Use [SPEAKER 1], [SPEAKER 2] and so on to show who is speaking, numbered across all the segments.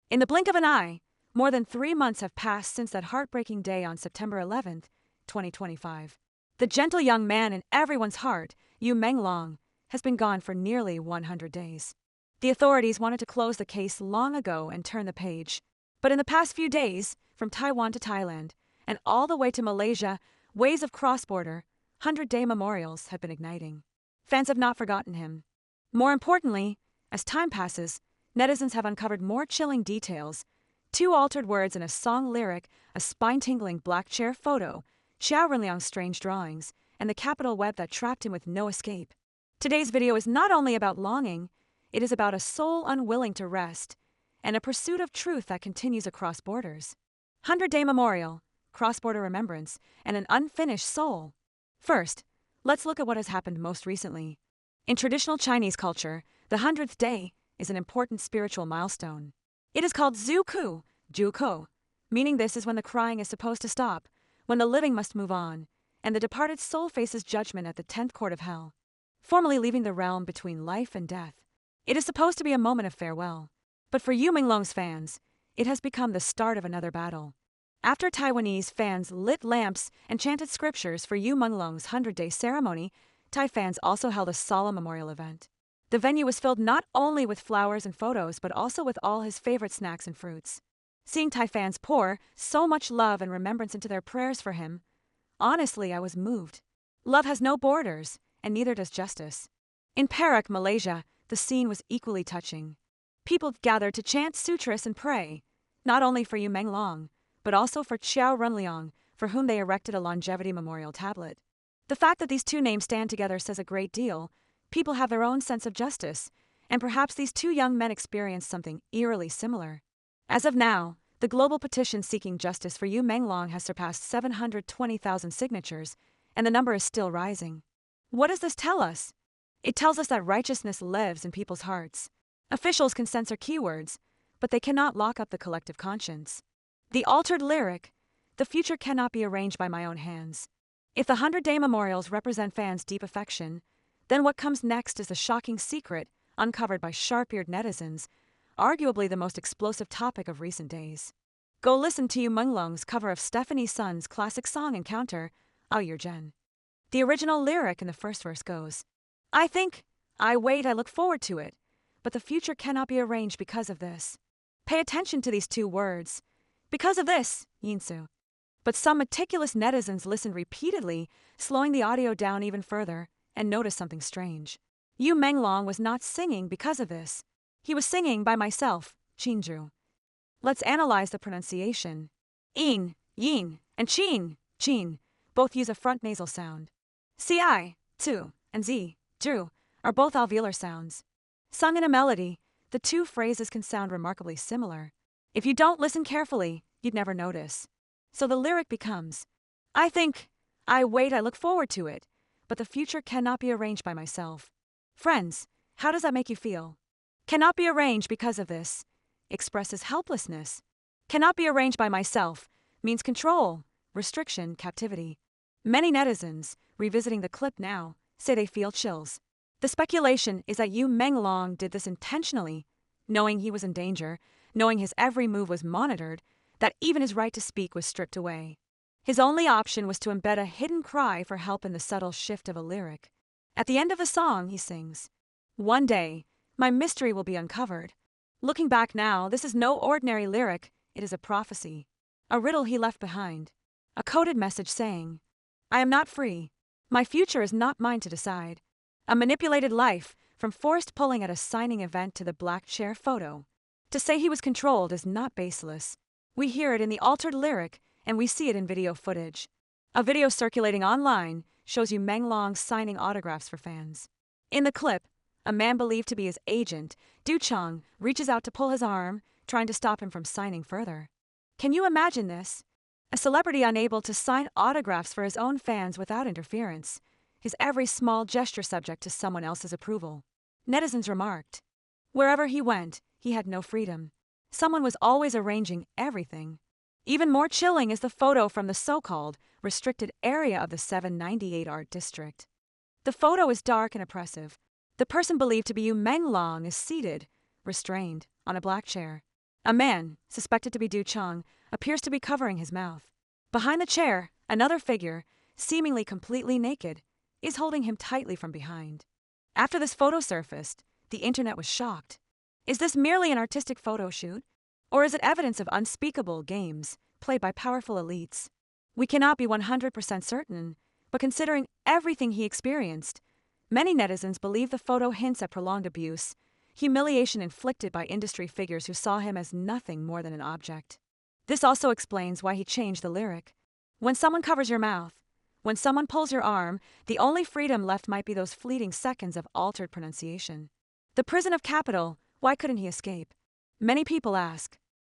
[SPEAKER 1] In the blink of an eye, more than 3 months have passed since that heartbreaking day on September 11th, 2025. The gentle young man in everyone's heart, Yu Menglong, has been gone for nearly 100 days. The authorities wanted to close the case long ago and turn the page. But in the past few days, from Taiwan to Thailand, and all the way to Malaysia, waves of cross-border, 100-day memorials have been igniting. Fans have not forgotten him. More importantly, as time passes, netizens have uncovered more chilling details: 2 altered words in a song lyric, a spine-tingling black chair photo, Xiao Renliang's strange drawings, and the capital web that trapped him with no escape. Today's video is not only about longing, it is about a soul unwilling to rest, and a pursuit of truth that continues across borders. 100-day memorial, cross-border remembrance, and an unfinished soul. First, let's look at what has happened most recently. In traditional Chinese culture, the 100th day is an important spiritual milestone. It is called Zuku, Juko, meaning this is when the crying is supposed to stop, when the living must move on, and the departed soul faces judgment at the 10th court of hell, formally leaving the realm between life and death. It is supposed to be a moment of farewell. But for Yu Menglong's fans, it has become the start of another battle. After Taiwanese fans lit lamps and chanted scriptures for Yu Menglong's 100-day ceremony, Thai fans also held a solemn memorial event. The venue was filled not only with flowers and photos, but also with all his favorite snacks and fruits. Seeing Thai fans pour so much love and remembrance into their prayers for him, honestly, I was moved. Love has no borders, and neither does justice. In Perak, Malaysia, the scene was equally touching. People gathered to chant sutras and pray, not only for Yu Menglong, but also for Xiao Renliang, for whom they erected a longevity memorial tablet. The fact that these two names stand together says a great deal. People have their own sense of justice, and perhaps these two young men experienced something eerily similar. As of now, the global petition seeking justice for Yu Menglong has surpassed 720,000 signatures, and the number is still rising. What does this tell us? It tells us that righteousness lives in people's hearts. Officials can censor keywords, but they cannot lock up the collective conscience. The altered lyric, "The future cannot be arranged by my own hands." If the 100-day memorials represent fans' deep affection, then what comes next is the shocking secret uncovered by sharp-eared netizens, arguably the most explosive topic of recent days. Go listen to Yu Menglong's cover of Stephanie Sun's classic song Encounter, Ao Yer Jen. The original lyric in the first verse goes, "I think, I wait, I look forward to it, but the future cannot be arranged because of this." Pay attention to these 2 words. Because of this, Yinsu. But some meticulous netizens listened repeatedly, slowing the audio down even further, and noticed something strange. Yu Menglong was not singing because of this. He was singing by myself, Chinju. Let's analyze the pronunciation. In, yin, and chin, both use a front nasal sound. Ci, tu, and z, dru, are both alveolar sounds. Sung in a melody, the 2 phrases can sound remarkably similar. If you don't listen carefully, you'd never notice. So the lyric becomes, "I think, I wait, I look forward to it, but the future cannot be arranged by myself." Friends, how does that make you feel? Cannot be arranged because of this expresses helplessness. Cannot be arranged by myself means control, restriction, captivity. Many netizens, revisiting the clip now, say they feel chills. The speculation is that Yu Menglong did this intentionally, knowing he was in danger, knowing his every move was monitored, that even his right to speak was stripped away. His only option was to embed a hidden cry for help in the subtle shift of a lyric. At the end of the song, he sings, "One day, my mystery will be uncovered." Looking back now, this is no ordinary lyric, it is a prophecy. A riddle he left behind. A coded message saying, "I am not free. My future is not mine to decide." A manipulated life, from forced pulling at a signing event to the black chair photo. To say he was controlled is not baseless. We hear it in the altered lyric, and we see it in video footage. A video circulating online shows Yu Menglong signing autographs for fans. In the clip, a man believed to be his agent, Du Chong, reaches out to pull his arm, trying to stop him from signing further. Can you imagine this? A celebrity unable to sign autographs for his own fans without interference, his every small gesture subject to someone else's approval. Netizens remarked, wherever he went, he had no freedom. Someone was always arranging everything. Even more chilling is the photo from the so-called restricted area of the 798 art district. The photo is dark and oppressive. The person believed to be Yu Menglong is seated, restrained, on a black chair. A man, suspected to be Du Chang, appears to be covering his mouth. Behind the chair, another figure, seemingly completely naked, is holding him tightly from behind. After this photo surfaced, the internet was shocked. Is this merely an artistic photo shoot? Or is it evidence of unspeakable games played by powerful elites? We cannot be 100% certain, but considering everything he experienced, many netizens believe the photo hints at prolonged abuse, humiliation inflicted by industry figures who saw him as nothing more than an object. This also explains why he changed the lyric. When someone covers your mouth, when someone pulls your arm, the only freedom left might be those fleeting seconds of altered pronunciation. The prison of capital, why couldn't he escape? Many people ask.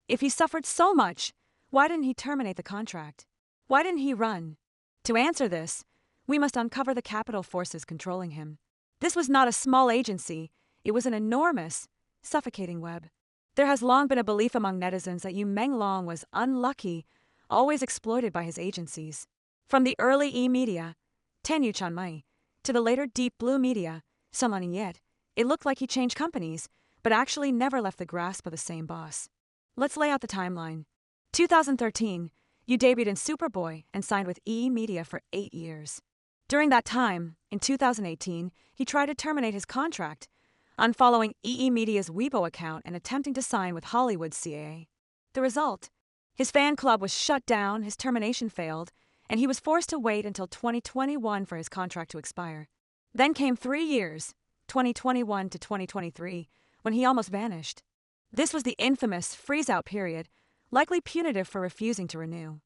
[SPEAKER 1] If he suffered so much, why didn't he terminate the contract? Why didn't he run? To answer this, we must uncover the capital forces controlling him. This was not a small agency, it was an enormous, suffocating web. There has long been a belief among netizens that Yu Menglong was unlucky, always exploited by his agencies. From the early E-media, Tenyu Chanmai, to the later Deep Blue media, Sunlan Yet, it looked like he changed companies, but actually never left the grasp of the same boss. Let's lay out the timeline. 2013, Yu debuted in Superboy and signed with E-media for 8 years. During that time, in 2018, he tried to terminate his contract, unfollowing E-media's Weibo account and attempting to sign with Hollywood's CAA. The result? His fan club was shut down, his termination failed, and he was forced to wait until 2021 for his contract to expire. Then came 3 years, 2021 to 2023, when he almost vanished. This was the infamous freeze-out period, likely punitive for refusing to renew.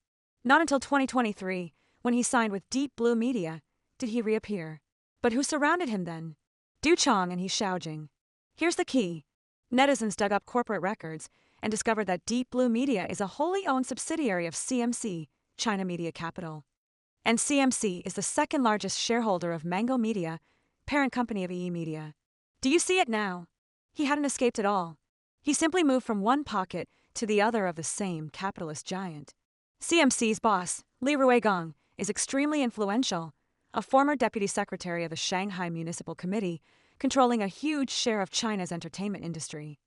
[SPEAKER 1] Not until 2023, when he signed with Deep Blue Media, did he reappear. But who surrounded him then? Du Chang and He Xiaojing. Here's the key. Netizens dug up corporate records and discovered that Deep Blue Media is a wholly owned subsidiary of CMC, China Media Capital. And CMC is the second largest shareholder of Mango Media, parent company of E-Media. Do you see it now? He hadn't escaped at all. He simply moved from one pocket to the other of the same capitalist giant. CMC's boss, Li Ruigong, is extremely influential, a former deputy secretary of the Shanghai Municipal Committee, controlling a huge share of China's entertainment industry.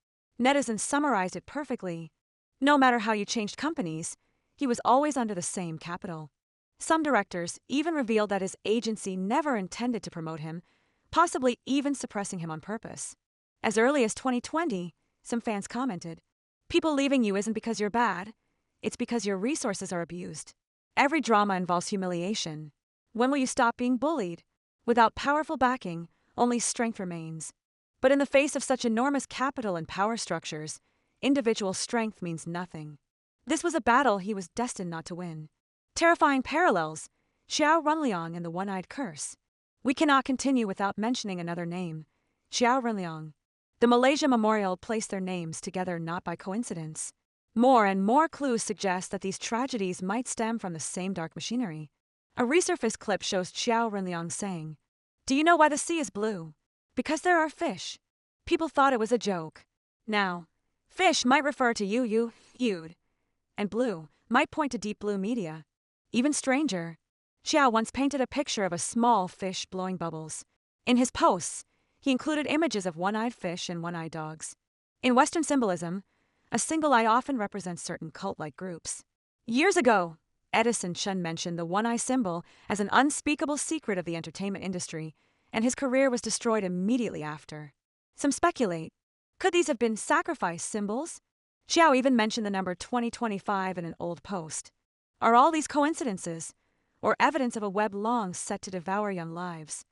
[SPEAKER 1] Netizens summarized it perfectly. No matter how you changed companies, he was always under the same capital. Some directors even revealed that his agency never intended to promote him, possibly even suppressing him on purpose. As early as 2020, some fans commented, "People leaving you isn't because you're bad, it's because your resources are abused. Every drama involves humiliation. When will you stop being bullied? Without powerful backing, only strength remains. But in the face of such enormous capital and power structures, individual strength means nothing." This was a battle he was destined not to win. Terrifying parallels, Xiao Runliang and the One-Eyed Curse. We cannot continue without mentioning another name, Xiao Runliang. The Malaysia Memorial placed their names together not by coincidence. More and more clues suggest that these tragedies might stem from the same dark machinery. A resurfaced clip shows Xiao Runliang saying, "Do you know why the sea is blue? Because there are fish." People thought it was a joke. Now, fish might refer to Yud, and blue might point to Deep Blue Media. Even stranger, Xiao once painted a picture of a small fish blowing bubbles. In his posts, he included images of one-eyed fish and one-eyed dogs. In Western symbolism, a single eye often represents certain cult-like groups. Years ago, Edison Chen mentioned the one-eye symbol as an unspeakable secret of the entertainment industry, and his career was destroyed immediately after. Some speculate, could these have been sacrifice symbols? Xiao even mentioned the number 2025 in an old post. Are all these coincidences, or evidence of a web long set to devour young lives?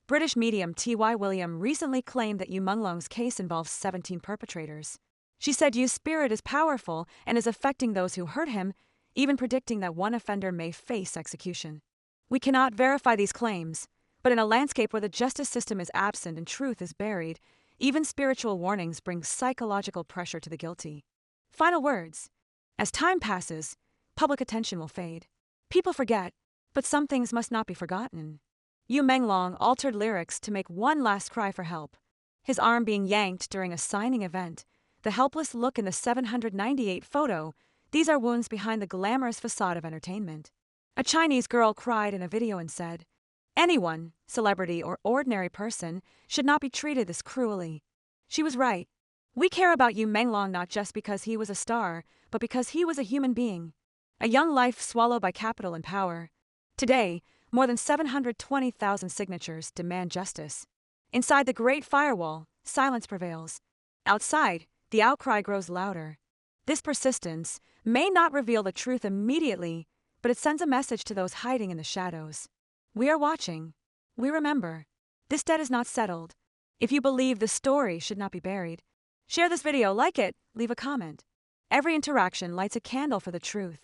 [SPEAKER 1] British medium T.Y. William recently claimed that Yu Menglong's case involves 17 perpetrators. She said Yu's spirit is powerful and is affecting those who hurt him, even predicting that one offender may face execution. We cannot verify these claims, but in a landscape where the justice system is absent and truth is buried, even spiritual warnings bring psychological pressure to the guilty. Final words. As time passes, public attention will fade. People forget, but some things must not be forgotten. Yu Menglong altered lyrics to make one last cry for help. His arm being yanked during a signing event, the helpless look in the 798 photo, these are wounds behind the glamorous facade of entertainment. A Chinese girl cried in a video and said, "Anyone, celebrity or ordinary person, should not be treated this cruelly." She was right. We care about Yu Menglong not just because he was a star, but because he was a human being. A young life swallowed by capital and power. Today, more than 720,000 signatures demand justice. Inside the Great Firewall, silence prevails. Outside, the outcry grows louder. This persistence may not reveal the truth immediately, but it sends a message to those hiding in the shadows. We are watching. We remember. This debt is not settled. If you believe the story should not be buried, share this video, like it, leave a comment. Every interaction lights a candle for the truth.